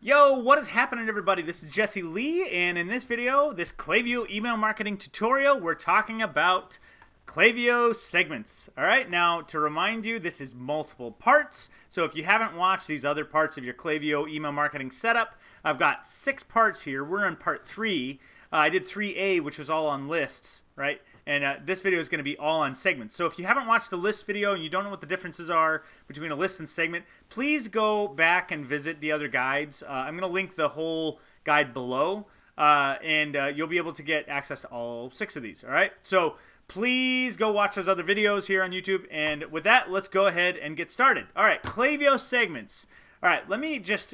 Yo, what is happening, everybody? This is Jesse Lee, and in this video, this Klaviyo email marketing tutorial, we're talking about Klaviyo segments. All right, now to remind you, this is multiple parts. So if you haven't watched these other parts of your Klaviyo email marketing setup, I've got 6 parts here. We're on part 3. I did 3A, which was all on lists, right? And this video is going to be all on segments. So if you haven't watched the list video and you don't know what the differences are between a list and segment, please go back and visit the other guides. I'm going to link the whole guide below, and you'll be able to get access to all 6 of these. All right. So please go watch those other videos here on YouTube. And with that, let's go ahead and get started. All right, Klaviyo segments. All right, let me just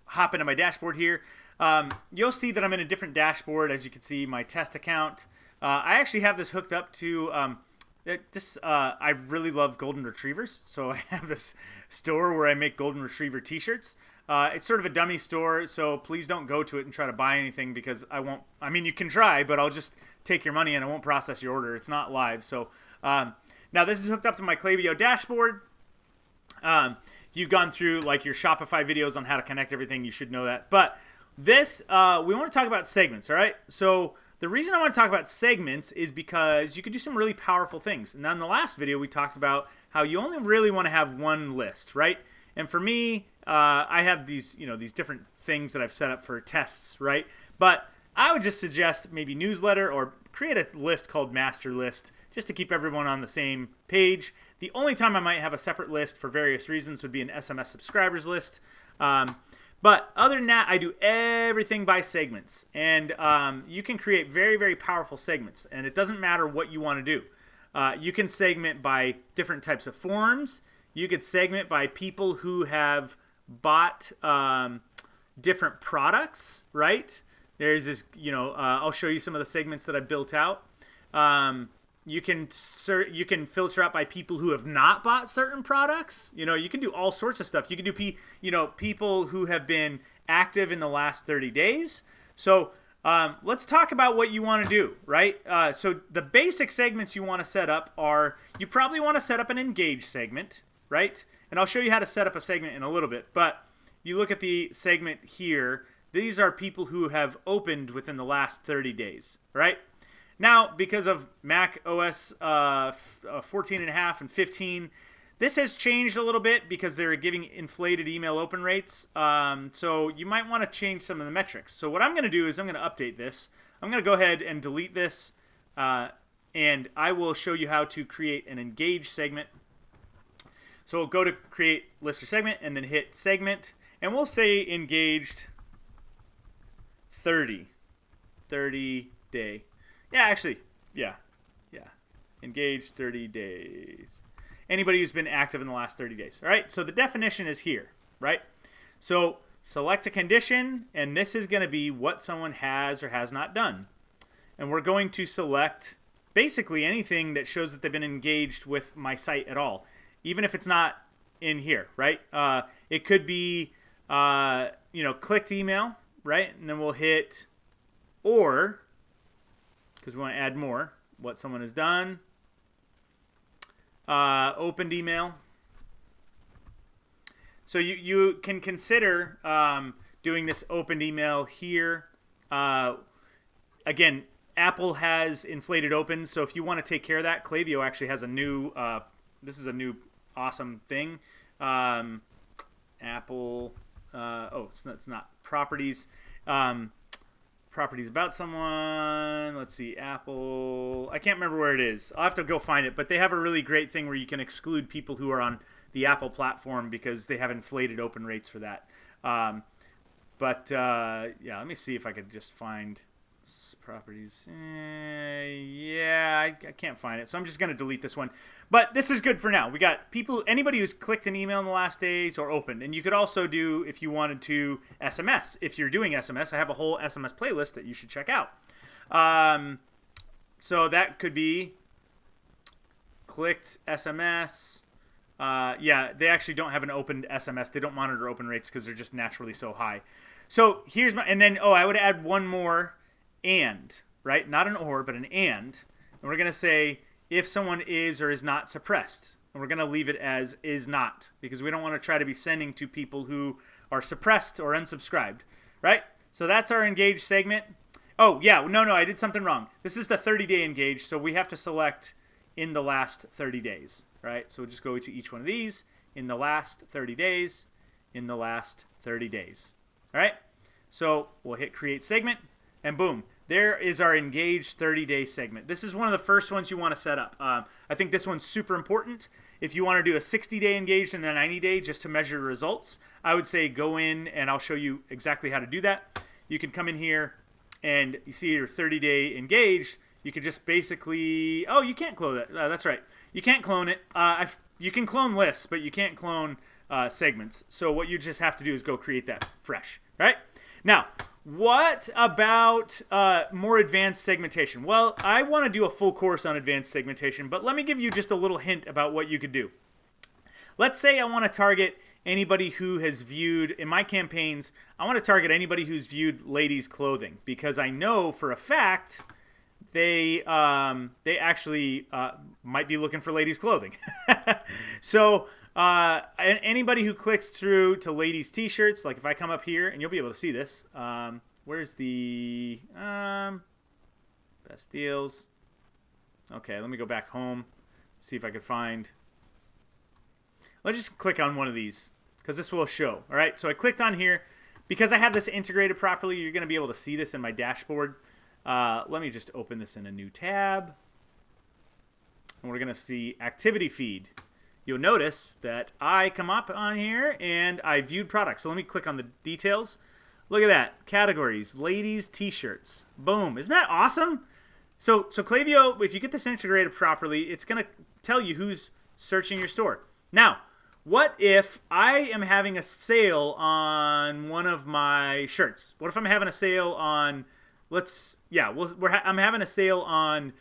hop into my dashboard here. You'll see that I'm in a different dashboard. As you can see, my test account. I actually have this hooked up to I really love golden retrievers, so I have this store where I make golden retriever t-shirts. It's sort of a dummy store, so please don't go to it and try to buy anything, because I won't. I mean, you can try, but I'll just take your money and I won't process your order. It's not live. So now this is hooked up to my Klaviyo dashboard. If you've gone through like your Shopify videos on how to connect everything, you should know that. But this, we want to talk about segments, all right? So the reason I want to talk about segments is because you can do some really powerful things. And in the last video, we talked about how you only really want to have one list, right? And for me, I have these, these different things that I've set up for tests, right? But I would just suggest maybe newsletter or create a list called master list just to keep everyone on the same page. The only time I might have a separate list for various reasons would be an SMS subscribers list. But other than that, I do everything by segments. And you can create very, very powerful segments. And it doesn't matter what you want to do. You can segment by different types of forms. You could segment by people who have bought different products, right? There's this, I'll show you some of the segments that I've built out. You can filter out by people who have not bought certain products. You can do all sorts of stuff. You can do people who have been active in the last 30 days. So let's talk about what you want to do, right? So the basic segments you want to set up are, you probably want to set up an engage segment, right? And I'll show you how to set up a segment in a little bit. But you look at the segment here. These are people who have opened within the last 30 days, right? Now, because of Mac OS 14.5 and 15, this has changed a little bit because they're giving inflated email open rates. So you might want to change some of the metrics. So what I'm going to do is I'm going to update this. I'm going to go ahead and delete this, and I will show you how to create an engage segment. So we'll go to create list or segment and then hit segment, and we'll say engaged 30 day. Yeah, actually, yeah. Engaged 30 days. Anybody who's been active in the last 30 days. All right, so the definition is here, right? So select a condition, and this is going to be what someone has or has not done. And we're going to select basically anything that shows that they've been engaged with my site at all, even if it's not in here, right? It could be, clicked email, right? And then we'll hit or, because we want to add more, what someone has done. Opened email. So you can consider doing this opened email here. Again, Apple has inflated opens, so if you want to take care of that, Klaviyo actually has a new, this is a new awesome thing. Apple, it's not properties. Properties about someone. Let's see, Apple. I can't remember where it is. I'll have to go find it. But they have a really great thing where you can exclude people who are on the Apple platform because they have inflated open rates for that. Yeah, let me see if I could just find properties. Yeah, I can't find it. So I'm just going to delete this one. But this is good for now. We got anybody who's clicked an email in the last days or opened. And you could also do, if you wanted to, SMS. If you're doing SMS, I have a whole SMS playlist that you should check out. So that could be clicked SMS. Yeah, they actually don't have an opened SMS. They don't monitor open rates because they're just naturally so high. So here's and then, I would add one more. And, right? Not an or, but an and. And we're going to say if someone is or is not suppressed. And we're going to leave it as is not, because we don't want to try to be sending to people who or suppressed or unsubscribed, right? So that's our engaged segment. Oh, yeah, no, I did something wrong. This is the 30-day engaged, so we have to select in the last 30 days, right? So we'll just go to each one of these, in the last 30 days, in the last 30 days, all right? So we'll hit create segment, and boom, there is our engaged 30-day segment. This is one of the first ones you want to set up. I think this one's super important. If you want to do a 60-day engaged and a 90-day just to measure results, I would say go in and I'll show you exactly how to do that. You can come in here and you see your 30-day engaged. You could just basically, oh, you can't clone it. That's right. You can't clone it. You can clone lists, but you can't clone segments. So what you just have to do is go create that fresh, right? Now, what about more advanced segmentation? Well, I want to do a full course on advanced segmentation, but let me give you just a little hint about what you could do. Let's say I want to target anybody who has viewed, in my campaigns, I want to target anybody who's viewed ladies' clothing, because I know for a fact they actually might be looking for ladies' clothing. So anybody who clicks through to ladies' t-shirts, like if I come up here, and you'll be able to see this. Where's the best deals? Okay, let me go back home, see if I could find. Let's just click on one of these because this will show. All right, so I clicked on here. Because I have this integrated properly, you're going to be able to see this in my dashboard. Let me just open this in a new tab. And we're going to see activity feed. You'll notice that I come up on here and I viewed products. So let me click on the details. Look at that. Categories, ladies, t-shirts. Boom. Isn't that awesome? So Klaviyo, if you get this integrated properly, it's going to tell you who's searching your store. Now, what if I am having a sale on one of my shirts? What if I'm having a sale on, I'm having a sale on,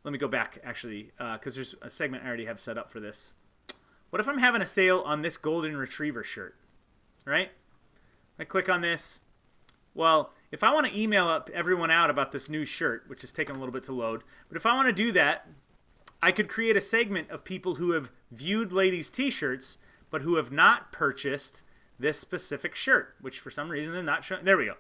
let me go back actually, because there's a segment I already have set up for this. What if I'm having a sale on this golden retriever shirt, right? I click on this. Well, if I want to email everyone out about this new shirt, which is taking a little bit to load, but if I want to do that, I could create a segment of people who have viewed ladies' t-shirts but who have not purchased this specific shirt, which for some reason they're not showing. There we go.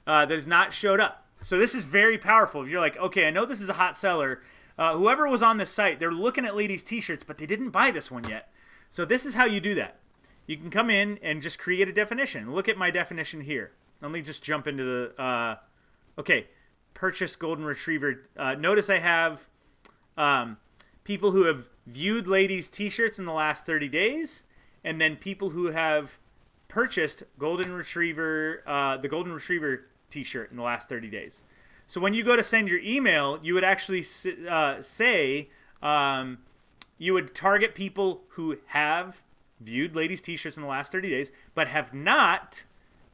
That has not showed up. So this is very powerful. If you're like, okay, I know this is a hot seller. Whoever was on this site, they're looking at ladies' t-shirts, but they didn't buy this one yet. So this is how you do that. You can come in and just create a definition. Look at my definition here. Let me just jump into the, okay, purchase golden retriever. Notice I have people who have viewed ladies' t-shirts in the last 30 days, and then people who have purchased golden retriever, the golden retriever t-shirt in the last 30 days. So when you go to send your email, you would actually say, you would target people who have viewed ladies' t-shirts in the last 30 days, but have not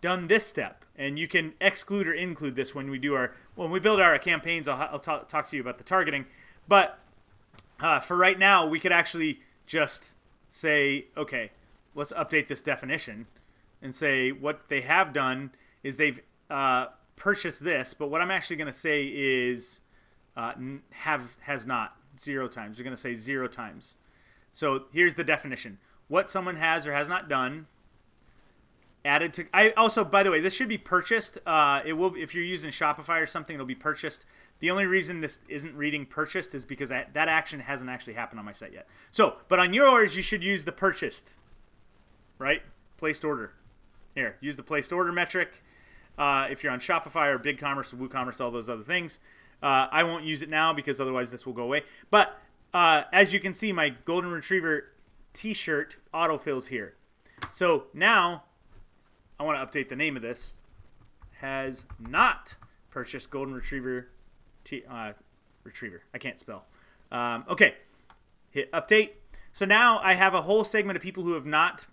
done this step. And you can exclude or include this when we build our campaigns. I'll talk to you about the targeting. But for right now, we could actually just say, okay, let's update this definition and say what they have done is they've purchased this, but what I'm actually going to say is has not, 0 times. We're going to say 0 times. So here's the definition. What someone has or has not done, added to, I also, by the way, this should be purchased. It will, if you're using Shopify or something, it'll be purchased. The only reason this isn't reading purchased is because that action hasn't actually happened on my site yet. So, but on yours, you should use the purchased, right? Placed order. Here, use the placed order metric. If you're on Shopify or BigCommerce or WooCommerce, all those other things. I won't use it now because otherwise this will go away. But as you can see, my golden retriever t-shirt autofills here. So now I want to update the name of this. Has not purchased golden retriever retriever. I can't spell. Okay, hit update. So now I have a whole segment of people who have not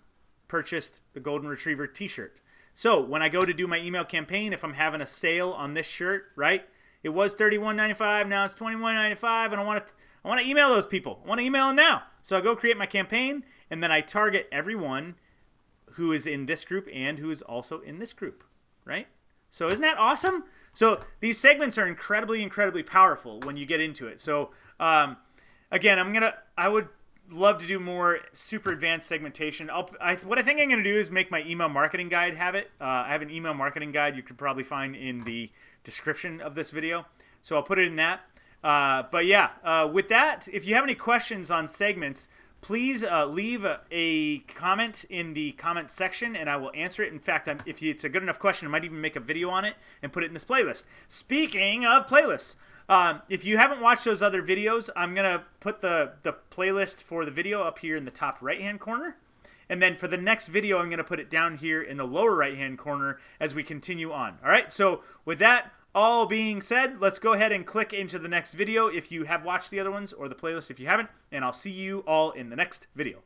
purchased the golden retriever t-shirt. So when I go to do my email campaign, if I'm having a sale on this shirt, right? It was $31.95, now it's $21.95, and I want to email those people. I want to email them now. So I go create my campaign, and then I target everyone who is in this group and who is also in this group, right? So isn't that awesome? So these segments are incredibly, incredibly powerful when you get into it. So again, love to do more super advanced segmentation. What I think I'm going to do is make my email marketing guide have it. I have an email marketing guide you could probably find in the description of this video. So I'll put it in that. But yeah, with that, if you have any questions on segments, please leave a comment in the comment section and I will answer it. In fact, if it's a good enough question, I might even make a video on it and put it in this playlist. Speaking of playlists, if you haven't watched those other videos, I'm going to put the playlist for the video up here in the top right-hand corner. And then for the next video, I'm going to put it down here in the lower right-hand corner as we continue on. All right, so with that all being said, let's go ahead and click into the next video if you have watched the other ones, or the playlist if you haven't, and I'll see you all in the next video.